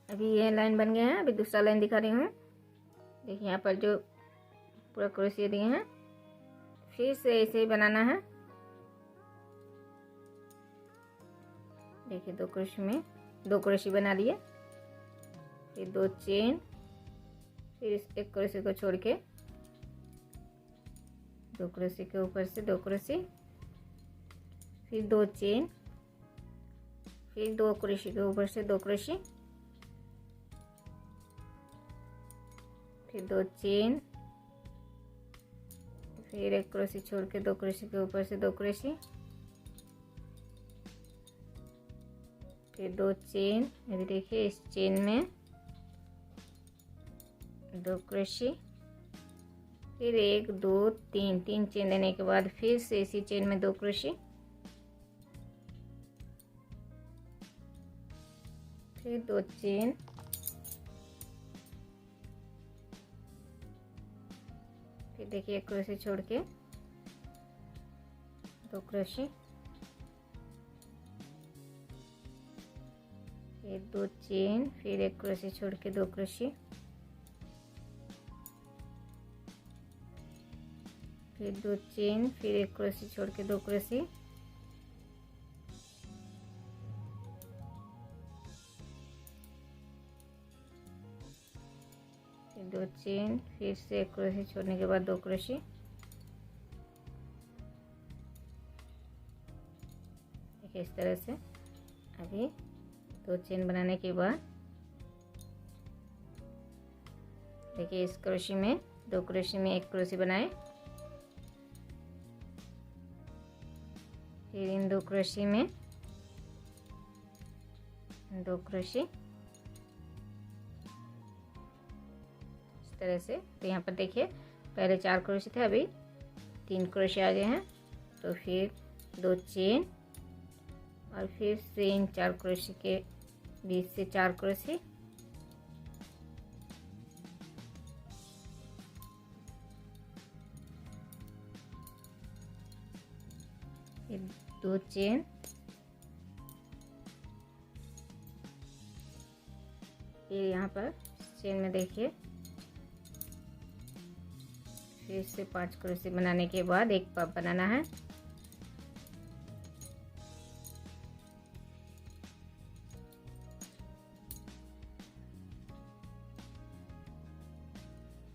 अभी ये लाइन बन गया है। अभी दूसरा लाइन दिखा रही हूँ। देखिए यहाँ पर जो पूरा क्रोशिया दिए हैं, फिर से ऐसे ही बनाना है। देखिए 2 क्रोशिया में 2 क्रोशिया बना लिए, फिर 2 चेन, फिर इस एक क्रोशिया को छोड़ के 2 क्रोशिया के ऊपर से 2 क्रोशिया, फिर 2 चेन, फिर 2 क्रोशिया के ऊपर से 2 क्रोशिया, फिर 2 चेन, फिर एक क्रोशिया छोड़ के 2 क्रोशिया के ऊपर से 2 क्रोशिया, फिर 2 चेन। अभी देखिए इस चेन में 2 क्रोशिया, फिर 1 2 3 चेन देने के बाद फिर से इसी चेन में 2 क्रोशिया, फिर 2 चेन, फिर देखिए एक क्रोशिया छोड़ के 2 क्रोशिया, फिर 2 चेन, फिर एक क्रोशिया छोड़ के 2 क्रोशिया, फिर 2 चेन, फिर एक क्रोशिया छोड़ के 2 क्रोशिया, फिर 2 चेन, फिर से एक क्रोशिया छोड़ने के बाद 2 क्रोशिया। देखिए इस तरह से। अभी 2 चेन बनाने के बाद देखिए इस क्रोशिया में 2 क्रोशिया में एक क्रोशिया बनाए, फिर इन 2 क्रोशिया में 2 क्रोशिया इस तरह से। तो यहाँ पर देखिए पहले 4 क्रोशिया थे, अभी 3 क्रोशिया आ गए हैं। तो फिर 2 चेन और फिर से इन 4 क्रोशिया के बीच से 4 क्रोशिया, फिर 2 चेन, फिर यहाँ पर चेन में देखिए फिर से 5 क्रोशिया बनाने के बाद एक पफ बनाना है।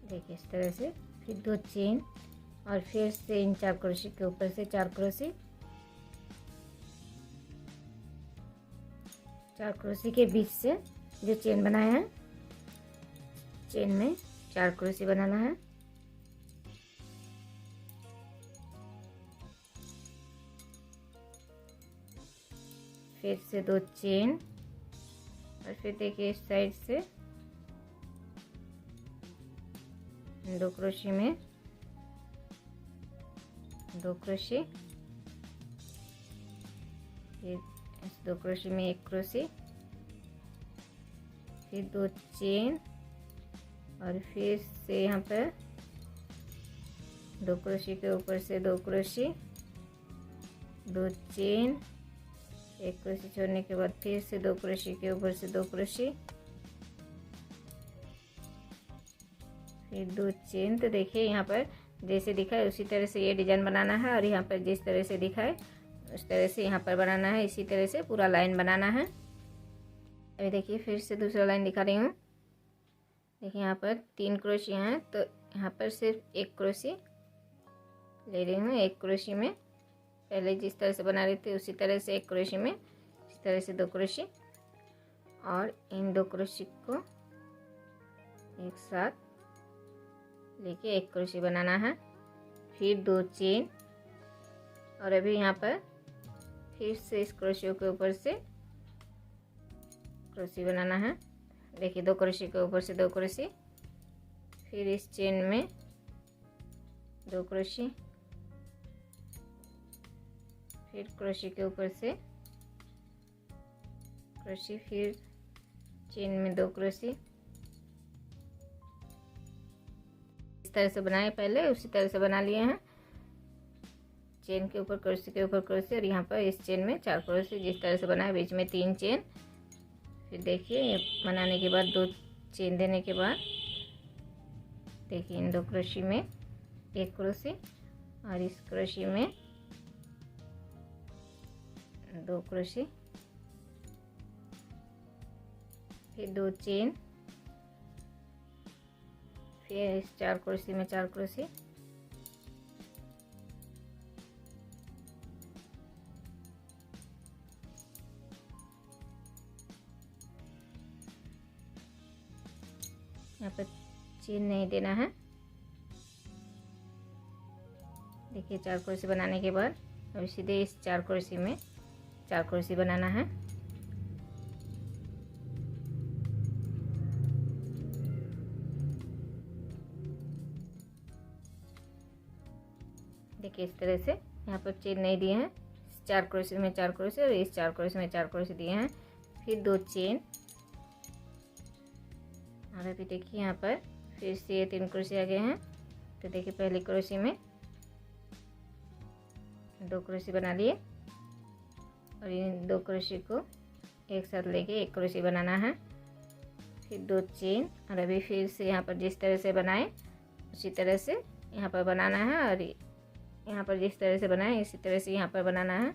देखिए इस तरह से। फिर 2 चेन और फिर से इन 4 क्रोशिया के ऊपर से 4 क्रोशिया, 4 क्रोशिया के बीच से जो चेन बनाए हैं, चेन में 4 क्रोशिया बनाना है। फिर से 2 चेन और फिर देखिए इस साइड से 2 क्रोशिया में 2 क्रोशिया, फिर इस 2 क्रोशिया में 1 क्रोशिया, फिर 2 चेन और फिर से यहाँ पर 2 क्रोशिया के ऊपर से 2 क्रोशिया, 2 चेन, 1 क्रोशिया छोड़ने के बाद फिर से 2 क्रोशिया के ऊपर से 2 क्रोशिया, फिर 2 चेन। तो देखिए यहाँ पर जैसे दिखा है उसी तरह से ये डिजाइन बनाना है, और यहाँ पर जिस तरह से दिखा है उस तरह से यहाँ पर बनाना है। इसी तरह से पूरा लाइन बनाना है। अभी देखिए फिर से दूसरा लाइन दिखा रही हूँ। देखिए यहाँ पर 3 क्रोशिया हैं, तो यहाँ पर सिर्फ 1 क्रोशिया ले रही हूँ। 1 क्रोशिया में पहले जिस तरह से बना रही थी उसी तरह से 1 क्रोशिया में इस तरह से 2 क्रोशिया, और इन 2 क्रोशिया को एक साथ लेके 1 क्रोशिया बनाना है। फिर 2 चेन और अभी यहाँ पर फिर से इस क्रोशिया के ऊपर से क्रोशिया बनाना है। देखिए 2 क्रोशिया के ऊपर से 2 क्रोशिया, फिर इस चेन में 2 क्रोशिया, फिर क्रोशिया के ऊपर से क्रोशिया, फिर चेन में 2 क्रोशिया। इस तरह से बनाए पहले उसी तरह से बना लिए हैं। चेन के ऊपर क्रोशिया के ऊपर क्रोशिया, और यहाँ पर इस चेन में 4 क्रोशिया जिस तरह से बनाए, बीच में 3 चेन, फिर देखिए ये बनाने के बाद 2 चेन देने के बाद देखिए इन 2 क्रोशे में 1 क्रोशे और इस क्रोशे में 2 क्रोशे, फिर 2 चेन, फिर इस 4 क्रोशे में 4 क्रोशे, यहाँ पर चेन नहीं देना है। देखिए 4 क्रोशे बनाने के बाद अब सीधे इस 4 क्रोशे में 4 क्रोशे बनाना है। देखिए इस तरह से यहाँ पर चेन नहीं दिए हैं, 4 क्रोशे में 4 क्रोशे और इस 4 क्रोशे में 4 क्रोशे दिए हैं, फिर 2 चेन और अभी देखिए यहाँ पर फिर से 3 क्रोशे आ गए हैं। तो देखिए पहले क्रोशे में 2 क्रोशे बना लिए और इन 2 क्रोशे को एक साथ लेके 1 क्रोशे बनाना है, फिर 2 चेन और अभी फिर से यहाँ पर जिस तरह से बनाए उसी तरह से यहाँ पर बनाना है और यहाँ पर जिस तरह से बनाए इसी तरह से यहाँ पर बनाना है।